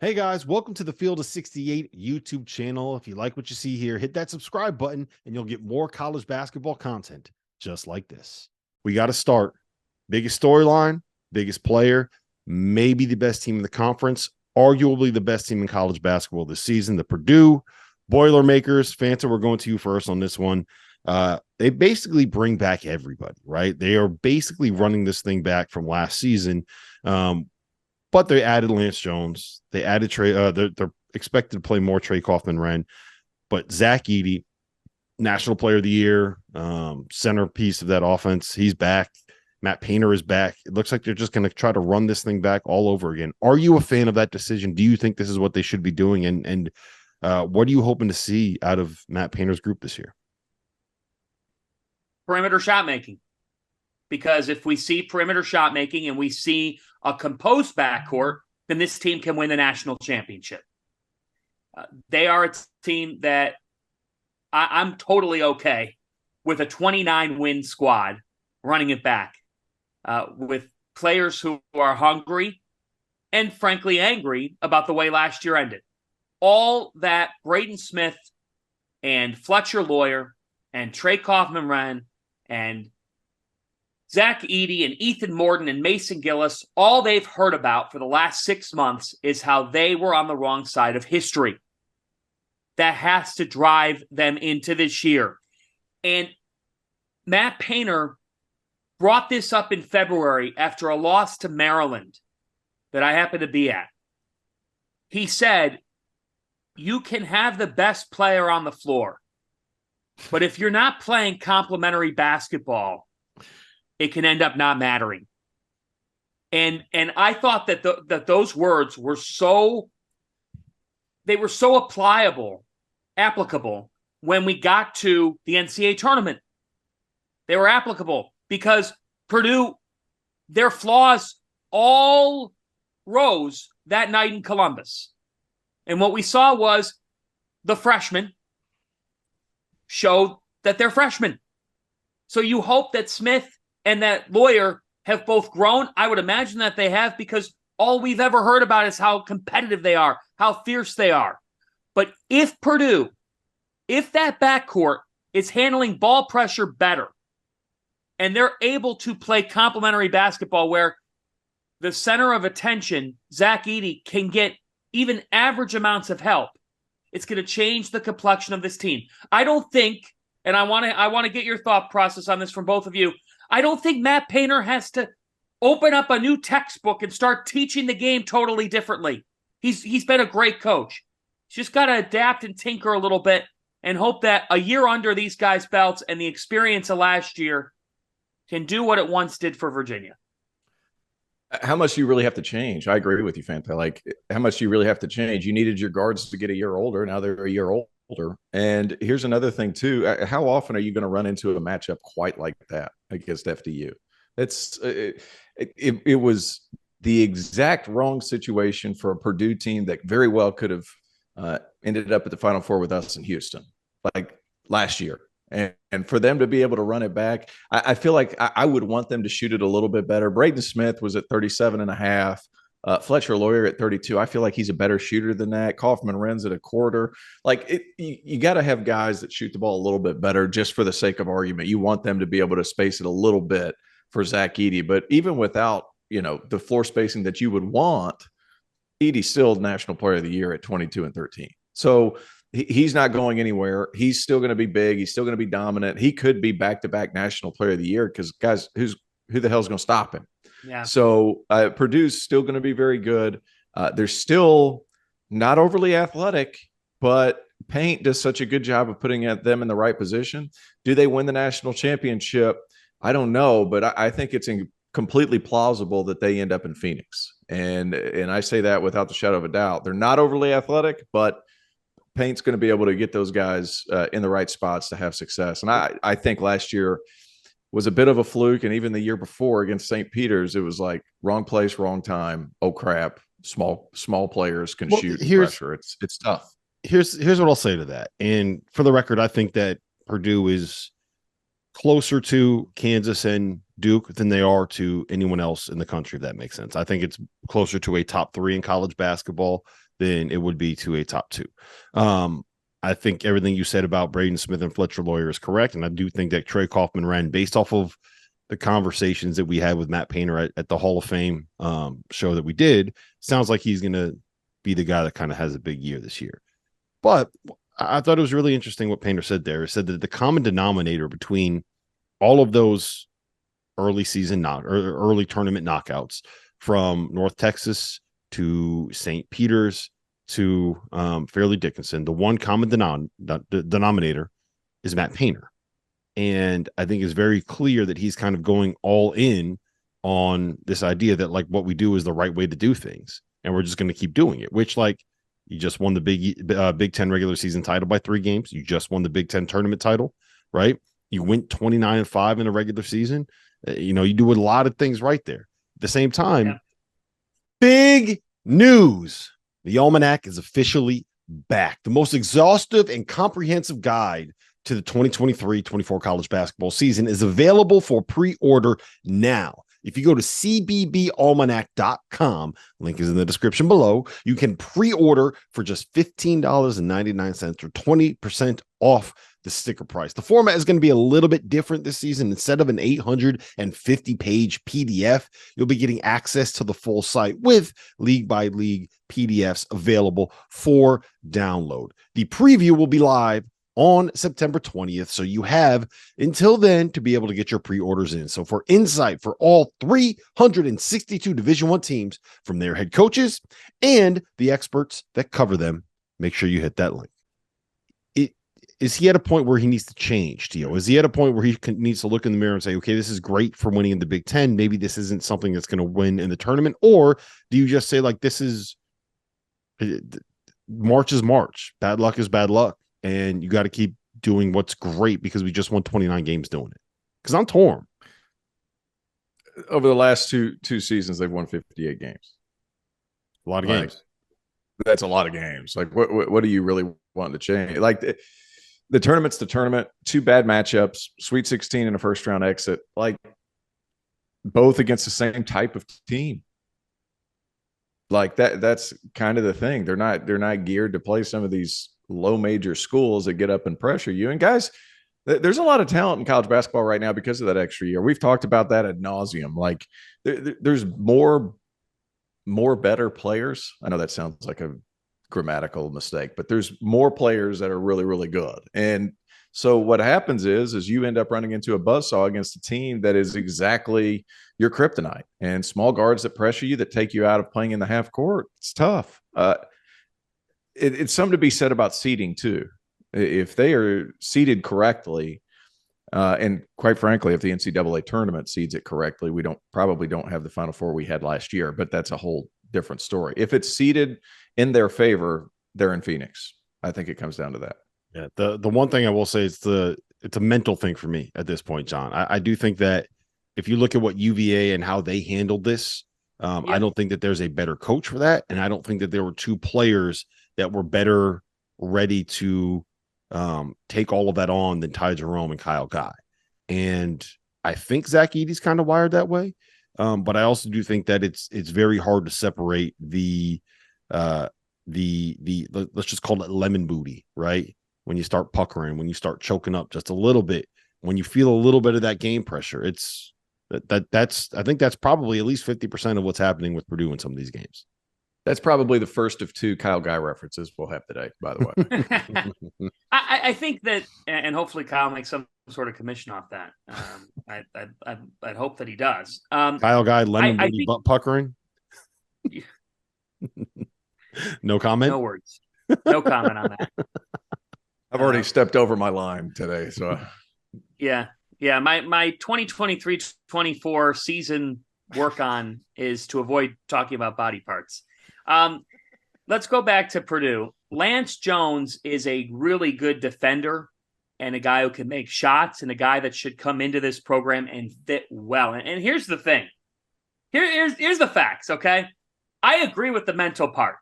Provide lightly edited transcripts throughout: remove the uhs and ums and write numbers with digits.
Hey guys, welcome to the Field of 68 YouTube channel. If you like what you see here, hit that subscribe button and you'll get more college basketball content just like this. We got to start. Biggest storyline, biggest player, maybe the best team in the conference, arguably the best team in college basketball this season, the Purdue boilermakers. Fanta, we're going to you first on this one. They basically bring back everybody, right? They are basically running this thing back from last season. But they added Lance Jones. They added Trey. They're expected to play more Trey Kaufman-Renn. But Zach Edey, National Player of the Year, centerpiece of that offense, he's back. Matt Painter is back. It looks like they're just going to try to run this thing back all over again. Are you a fan of that decision? Do you think this is what they should be doing? And what are you hoping to see out of Matt Painter's group this year? Perimeter shot making. Because if we see perimeter shot making and we see a composed backcourt, then this team can win the national championship. They are a team that I'm totally okay with a 29-win squad running it back with players who are hungry and frankly angry about the way last year ended. All that Braden Smith and Fletcher Loyer and Trey Kaufman-Renn and Zach Edey and Ethan Morton and Mason Gillis, all they've heard about for the last 6 months is how they were on the wrong side of history. That has to drive them into this year. And Matt Painter brought this up in February after a loss to Maryland that I happened to be at. He said, you can have the best player on the floor, but if you're not playing complementary basketball, it can end up not mattering. And I thought that those words were so applicable when we got to the NCAA tournament. They were applicable because Purdue, their flaws all rose that night in Columbus. And what we saw was the freshmen showed that they're freshmen. So you hope that Smith and that Loyer have both grown. I would imagine that they have, because all we've ever heard about is how competitive they are, how fierce they are. But if Purdue, if that backcourt is handling ball pressure better, and they're able to play complementary basketball where the center of attention, Zach Edey, can get even average amounts of help, it's going to change the complexion of this team. I don't think, and I want to get your thought process on this from both of you, I don't think Matt Painter has to open up a new textbook and start teaching the game totally differently. He's been a great coach. He's just got to adapt and tinker a little bit and hope that a year under these guys' belts and the experience of last year can do what it once did for Virginia. How much do you really have to change? I agree with you, Fanta. Like, how much do you really have to change? You needed your guards to get a year older. Now they're a year older. And here's another thing, too. How often are you going to run into a matchup quite like that against FDU? It was the exact wrong situation for a Purdue team that very well could have ended up at the Final Four with us in Houston, like last year. And for them to be able to run it back, I feel like I would want them to shoot it a little bit better. Braden Smith was at 37.5. Fletcher Loyer at 32. I feel like he's a better shooter than that. Kaufman-Renn's at a quarter. Like, you got to have guys that shoot the ball a little bit better just for the sake of argument. You want them to be able to space it a little bit for Zach Edey. But even without, the floor spacing that you would want, Edey's still National Player of the Year at 22 and 13. So he's not going anywhere. He's still going to be big. He's still going to be dominant. He could be back-to-back National Player of the Year because, guys, who the hell's going to stop him? Yeah. So Purdue's still going to be very good. They're still not overly athletic, but Paint does such a good job of putting them in the right position. Do they win the national championship? I don't know, but I think it's completely plausible that they end up in Phoenix. And I say that without the shadow of a doubt. They're not overly athletic, but Paint's going to be able to get those guys in the right spots to have success. And I think last year was a bit of a fluke. And even the year before against St. Peter's, it was like wrong place, wrong time. Oh, crap. Small players can shoot pressure. It's tough. Here's what I'll say to that. And for the record, I think that Purdue is closer to Kansas and Duke than they are to anyone else in the country, if that makes sense. I think it's closer to a top 3 in college basketball than it would be to a top 2. I think everything you said about Braden Smith and Fletcher Loyer is correct. And I do think that Trey Kaufman-Renn, based off of the conversations that we had with Matt Painter at the Hall of Fame show that we did, sounds like he's going to be the guy that kind of has a big year this year. But I thought it was really interesting what Painter said there. He said that the common denominator between all of those early season or early tournament knockouts, from North Texas to St. Peter's to Fairleigh Dickinson, the one common denominator is Matt Painter. And I think it's very clear that he's kind of going all in on this idea that, like, what we do is the right way to do things. And we're just going to keep doing it, which, like, you just won the Big Ten regular season title by 3 games. You just won the Big Ten tournament title, right? You went 29-5 in the regular season. You do a lot of things right there. At the same time, big news. The Almanac is officially back. The most exhaustive and comprehensive guide to the 2023-24 college basketball season is available for pre-order now. If you go to cbbalmanac.com, link is in the description below, you can pre-order for just $15.99 or 20% off the sticker price. The format is going to be a little bit different this season. Instead of an 850-page PDF, you'll be getting access to the full site with league-by-league PDFs available for download. The preview will be live on September 20th, so you have until then to be able to get your pre-orders in. So for insight for all 362 Division I teams, from their head coaches and the experts that cover them, make sure you hit that link. Is he at a point where he needs to change, Tio? Is he at a point where he needs to look in the mirror and say, okay, this is great for winning in the Big Ten. Maybe this isn't something that's going to win in the tournament. Or do you just say, like, this is March is March. Bad luck is bad luck. And you got to keep doing what's great because we just won 29 games doing it. Because I'm torn. Over the last two seasons, they've won 58 games. A lot of games. That's a lot of games. Like, what do you really want to change? Like, the tournament's the tournament, 2 bad matchups, Sweet 16 and a first round exit, like, both against the same type of team. Like, that's kind of the thing. They're not geared to play some of these low major schools that get up and pressure you. And guys, there's a lot of talent in college basketball right now because of that extra year. We've talked about that ad nauseum. Like, there's more better players. I know that sounds like a grammatical mistake, but there's more players that are really, really good. And so what happens is you end up running into a buzzsaw against a team that is exactly your kryptonite, and small guards that pressure you, that take you out of playing in the half court. It's tough. It's something to be said about seeding too. If they are seeded correctly, and quite frankly, if the NCAA tournament seeds it correctly, we probably don't have the Final Four we had last year, but that's a whole different story. If it's seeded in their favor, they're in Phoenix. I think it comes down to that. Yeah. The one thing I will say is it's a mental thing for me at this point, John. I do think that if you look at what UVA and how they handled this, I don't think that there's a better coach for that. And I don't think that there were 2 players that were better ready to take all of that on than Ty Jerome and Kyle Guy. And I think Zach Edey's kind of wired that way. But I also do think that it's very hard to separate the let's just call it lemon booty, right? When you start puckering, when you start choking up just a little bit, when you feel a little bit of that game pressure, it's I think that's probably at least 50% of what's happening with Purdue in some of these games. That's probably the first of 2 Kyle Guy references we'll have today, by the way. I think that, and hopefully Kyle makes some sort of commission off that. I'd hope that he does. Kyle Guy, lemon booty butt puckering. No comment. No words. No comment on that. I've already stepped over my line today, so yeah. My 2023-24 season work on is to avoid talking about body parts. Let's go back to Purdue. Lance Jones is a really good defender and a guy who can make shots and a guy that should come into this program and fit well. And here's the thing. Here's the facts, okay? I agree with the mental part.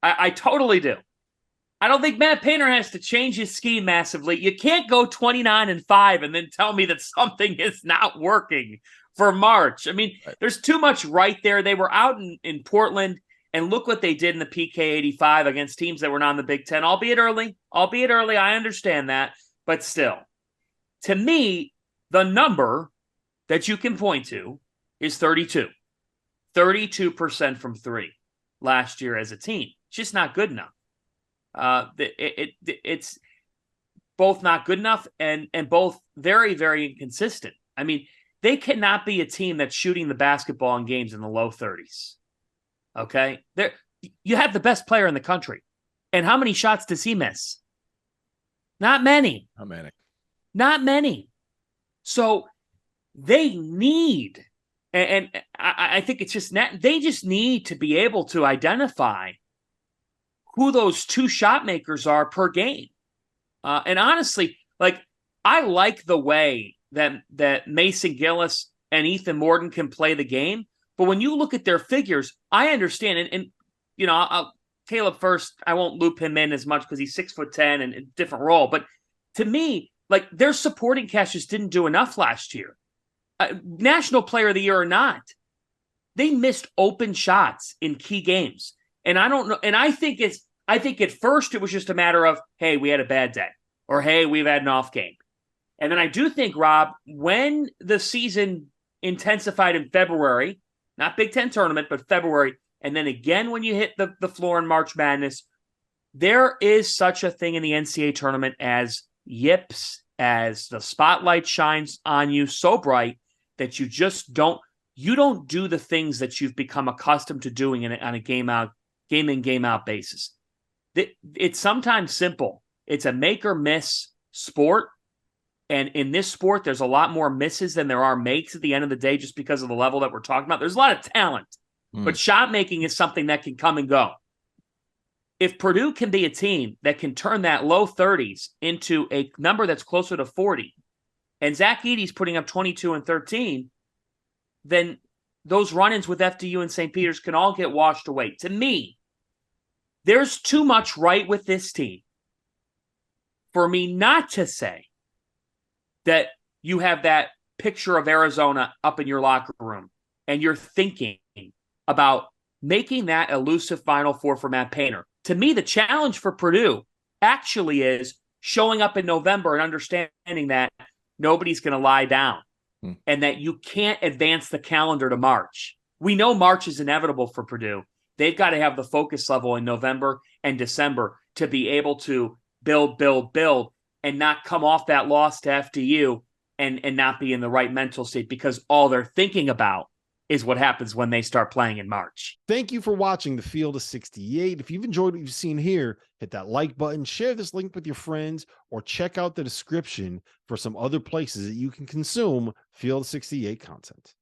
I totally do. I don't think Matt Painter has to change his scheme massively. You can't go 29-5 and then tell me that something is not working for March. I mean, There's too much right there. They were out in Portland. And look what they did in the PK 85 against teams that were not in the Big Ten, albeit early. I understand that. But still, to me, the number that you can point to is 32. 32% from three last year as a team. It's just not good enough. It's both not good enough and both very, very inconsistent. I mean, they cannot be a team that's shooting the basketball in games in the low 30s. Okay? You have the best player in the country. And how many shots does he miss? Not many. Not many. So they need, and I think it's just they just need to be able to identify who those two shot makers are per game. And honestly, like, I like the way that Mason Gillis and Ethan Morton can play the game. But when you look at their figures, I understand. And you know, Caleb first, I won't loop him in as much because he's 6'10" and a different role. But to me, like, their supporting cast just didn't do enough last year. National Player of the Year or not, they missed open shots in key games. And I don't know. And I think at first it was just a matter of, hey, we had a bad day, or hey, we've had an off game. And then I do think, Rob, when the season intensified in February, not Big Ten tournament, but February, and then again when you hit the floor in March Madness, there is such a thing in the NCAA tournament as yips, as the spotlight shines on you so bright that you just don't do the things that you've become accustomed to doing on a game in, game out basis. It's sometimes simple. It's a make or miss sport. And in this sport, there's a lot more misses than there are makes at the end of the day, just because of the level that we're talking about. There's a lot of talent, but shot making is something that can come and go. If Purdue can be a team that can turn that low 30s into a number that's closer to 40, and Zach Edey's putting up 22 and 13, then those run-ins with FDU and St. Peter's can all get washed away. To me, there's too much right with this team for me not to say that you have that picture of Arizona up in your locker room and you're thinking about making that elusive Final Four for Matt Painter. To me, the challenge for Purdue actually is showing up in November and understanding that nobody's going to lie down and that you can't advance the calendar to March. We know March is inevitable for Purdue. They've got to have the focus level in November and December to be able to build, and not come off that loss to FDU and not be in the right mental state, because all they're thinking about is what happens when they start playing in March. Thank you for watching The Field of 68. If you've enjoyed what you've seen here, hit that like button, share this link with your friends, or check out the description for some other places that you can consume Field of 68 content.